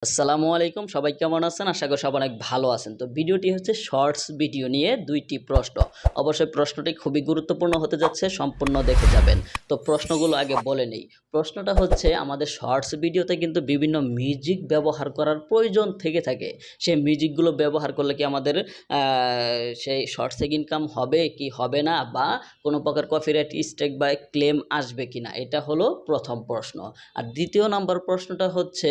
আসসালামু আলাইকুম, সবাই কেমন আছেন? আশা করি সবাই অনেক ভালো আছেন। তো ভিডিওটি হচ্ছে শর্টস ভিডিও নিয়ে ২টি প্রশ্ন। অবশ্যই প্রশ্নটি খুবই গুরুত্বপূর্ণ হতে যাচ্ছে, সম্পূর্ণ দেখে যাবেন। তো প্রশ্নগুলো আগে বলে নেই। প্রশ্নটা হচ্ছে, আমাদের শর্টস ভিডিওতে কিন্তু বিভিন্ন মিউজিক ব্যবহার করার প্রয়োজন থেকে থাকে। সেই মিউজিকগুলো ব্যবহার করলে কি আমাদের সেই শর্টস থেকে ইনকাম হবে কি হবে না, বা কোনো প্রকার কপিরাইট স্ট্রাইক বা ক্লেম আসবে কিনা, এটা হলো প্রথম প্রশ্ন। আর দ্বিতীয় নাম্বার প্রশ্নটা হচ্ছে,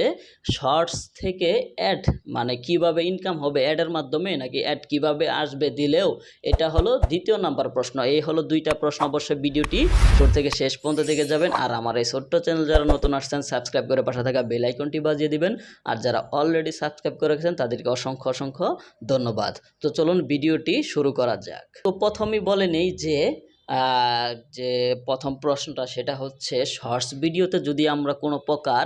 শর্টস থেকে অ্যাড মানে কিভাবে ইনকাম হবে অ্যাডের মাধ্যমে, নাকি অ্যাড কিভাবে আসবে দিলেও, এটা হলো দ্বিতীয় নাম্বার প্রশ্ন। এই হলো দুইটা প্রশ্ন। অবশ্যই ভিডিওটি শুরু থেকে শেষ পর্যন্ত দেখে যাবেন। আর আমার এই ছোট্ট চ্যানেল যারা নতুন আসছেন, সাবস্ক্রাইব করে পাশে থাকা বেল আইকনটি বাজিয়ে দিবেন। আর যারা অলরেডি সাবস্ক্রাইব করে রেখেছেন তাদেরকে অসংখ্য অসংখ্য ধন্যবাদ। তো চলুন ভিডিওটি শুরু করা যাক। তো প্রথমেই বলে নেই যে প্রথম প্রশ্নটা, সেটা হচ্ছে শর্টস ভিডিওতে যদি আমরা কোনো প্রকার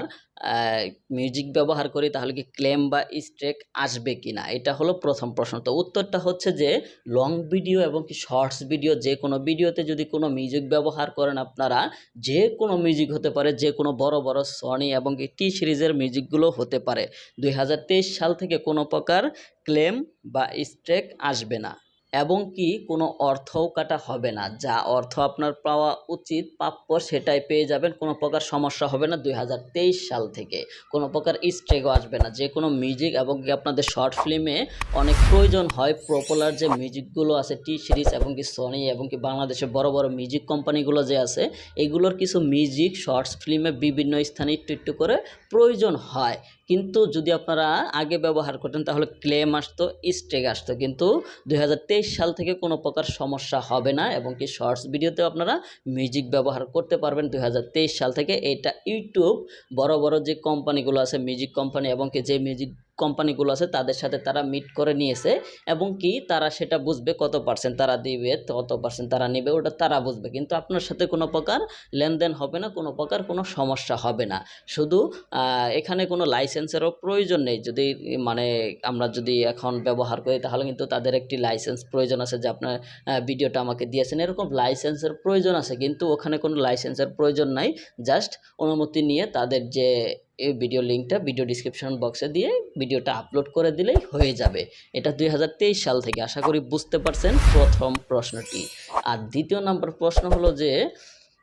মিউজিক ব্যবহার করি তাহলে কি ক্লেম বা স্ট্রাইক আসবে কিনা, এটা হলো প্রথম প্রশ্ন। তো উত্তরটা হচ্ছে যে লং ভিডিও এবং কি শর্টস ভিডিও, যে কোনো ভিডিওতে যদি কোনো মিউজিক ব্যবহার করেন আপনারা, যে কোনো মিউজিক হতে পারে, যে কোনো বড় বড় সনি এবং কি টি সিরিজের মিউজিকগুলো হতে পারে, ২০২৩ সাল থেকে কোনো প্রকার ক্লেম বা স্ট্রাইক আসবে না, এবং কি কোনো অর্থও কাটা হবে না। যা অর্থ আপনার পাওয়া উচিত প্রাপ্য সেটাই পেয়ে যাবেন, কোনো প্রকার সমস্যা হবে না। ২০২৩ সাল থেকে কোনো প্রকার স্ট্রাইকও আসবে না। যে কোনো মিউজিক এবং কি আপনাদের শর্ট ফিল্মে অনেক প্রয়োজন হয়, পপুলার যে মিউজিকগুলো আছে টি সিরিজ এবং কি সনি এবং কি বাংলাদেশের বড় বড় মিউজিক কোম্পানিগুলো যে আছে, এগুলোর কিছু মিউজিক শর্টস ফিল্মে বিভিন্ন স্থানে একটু একটু করে প্রয়োজন হয়। কিন্তু যদি আপনারা আগে ব্যবহার করতেন তাহলে ক্লেম আসতো, স্ট্রাইক আসতো। কিন্তু ২০২৩ সাল থেকে কোনো প্রকার সমস্যা হবে না, এবং কি শর্টস ভিডিওতেও আপনারা মিউজিক ব্যবহার করতে পারবেন ২০২৩ সাল থেকে। এটা ইউটিউব বড় বড় যে কোম্পানিগুলো আছে, মিউজিক কোম্পানি এবং কি যে মিউজিক কোম্পানিগুলো আছে তাদের সাথে তারা মিট করে নিয়েছে, এবং কি তারা সেটা বুঝবে কত পার্সেন্ট তারা দিবে, কত পার্সেন্ট তারা নেবে, ওটা তারা বুঝবে। কিন্তু আপনার সাথে কোনো প্রকার লেনদেন হবে না, কোনো প্রকার কোনো সমস্যা হবে না। শুধু এখানে কোনো লাইসেন্সেরও প্রয়োজন নেই। যদি মানে আমরা যদি এখন ব্যবহার করি তাহলে কিন্তু তাদের একটি লাইসেন্স প্রয়োজন আছে, যে আপনার ভিডিওটা আমাকে দিয়েছেন, এরকম লাইসেন্সের প্রয়োজন আছে। কিন্তু ওখানে কোনো লাইসেন্সের প্রয়োজন নাই, জাস্ট অনুমতি নিয়ে তাদের যে এই ভিডিও লিঙ্কটা ভিডিও ডিসক্রিপশন বক্সে দিয়ে ভিডিওটা আপলোড করে দিলেই হয়ে যাবে। এটা ২০২৩ সাল থেকে। আশা করি বুঝতে পারছেন প্রথম প্রশ্নটি। আর দ্বিতীয় নাম্বার প্রশ্ন হলো যে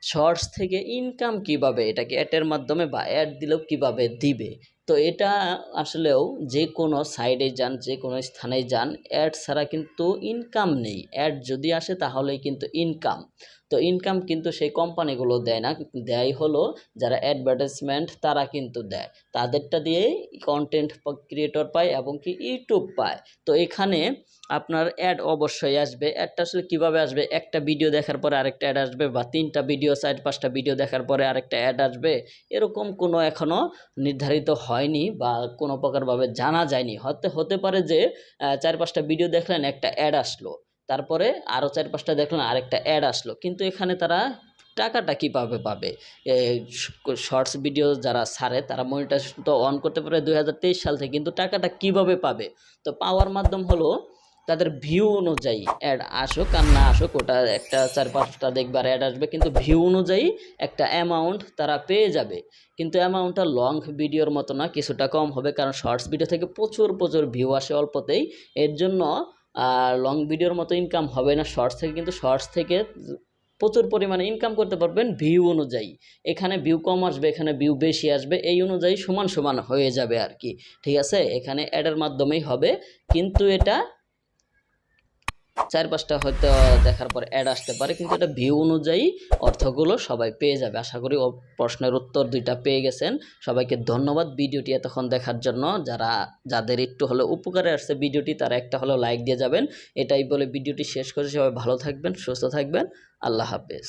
শর্টস থেকে ইনকাম কিভাবে, এটাকে অ্যাডের মাধ্যমে বা অ্যাড দিলেও কিভাবে দিবে। তো এটা আসলেও যে কোনো সাইডে যান, যে কোনো স্থানে যান, অ্যাড ছাড়া কিন্তু ইনকাম নেই। অ্যাড যদি আসে তাহলেই কিন্তু ইনকাম। তো ইনকাম কিন্তু সেই কোম্পানিগুলো দেয় না, দেয় হলো যারা অ্যাডভার্টাইজমেন্ট তারা কিন্তু দেয়, তাদেরটা দিয়েই কন্টেন্ট ক্রিয়েটর পায় এবং কি ইউটিউব পায়। তো এখানে আপনার অ্যাড অবশ্যই আসবে। অ্যাডটা আসলে কীভাবে আসবে, একটা ভিডিও দেখার পরে আরেকটা অ্যাড আসবে, বা ৩টা ভিডিও ৪-৫টা ভিডিও দেখার পরে আরেকটা অ্যাড আসবে, এরকম কোনো এখনও নির্ধারিত হয়নি বা কোনো প্রকারভাবে জানা যায়নি। হতে পারে যে ৪-৫টা ভিডিও দেখলেন একটা অ্যাড আসলো, তারপরে আরও ৪-৫টা দেখলেন আরেকটা অ্যাড আসলো, কিন্তু এখানে তারা টাকাটা কীভাবে পাবে? শর্টস ভিডিও যারা ছাড়ে তারা মনিটাইজেশন তো অন করতে পারে ২০২৩ সাল থেকে, কিন্তু টাকাটা কীভাবে পাবে? তো পাওয়ার মাধ্যম হলো তাদের ভিউ অনুযায়ী অ্যাড আসুক আর না আসুক, ওটা একটা ৪-৫টা দেখবার অ্যাড আসবে, কিন্তু ভিউ অনুযায়ী একটা অ্যামাউন্ট তারা পেয়ে যাবে। কিন্তু অ্যামাউন্টটা লং ভিডিওর মতো না, কিছুটা কম হবে, কারণ শর্টস ভিডিও থেকে প্রচুর প্রচুর ভিউ আসে অল্পতেই। এর জন্য লং ভিডিওর মতো ইনকাম হবে না শর্টস থেকে, কিন্তু শর্টস থেকে প্রচুর পরিমাণে ইনকাম করতে পারবেন ভিউ অনুযায়ী। এখানে ভিউ কম আসবে, এখানে ভিউ বেশি আসবে, এই অনুযায়ী সমান সমান হয়ে যাবে আর কি। ঠিক আছে, এখানে অ্যাডের মাধ্যমেই হবে, কিন্তু এটা ৪-৫টা হয়তো দেখার পর অ্যাড আসতে পারে, কিন্তু এটা ভিউ অনুযায়ী অর্থগুলো সবাই পেয়ে যাবে। আশা করি প্রশ্নের উত্তর ২টা পেয়ে গেছেন। সবাইকে ধন্যবাদ ভিডিওটি এতক্ষণ দেখার জন্য। যাদের একটু হলেও উপকারে আসছে ভিডিওটি, তারা একটা হলেও লাইক দিয়ে যাবেন। এটাই বলে ভিডিওটি শেষ করছি। সবাই ভালো থাকবেন, সুস্থ থাকবেন। আল্লাহ হাফেজ।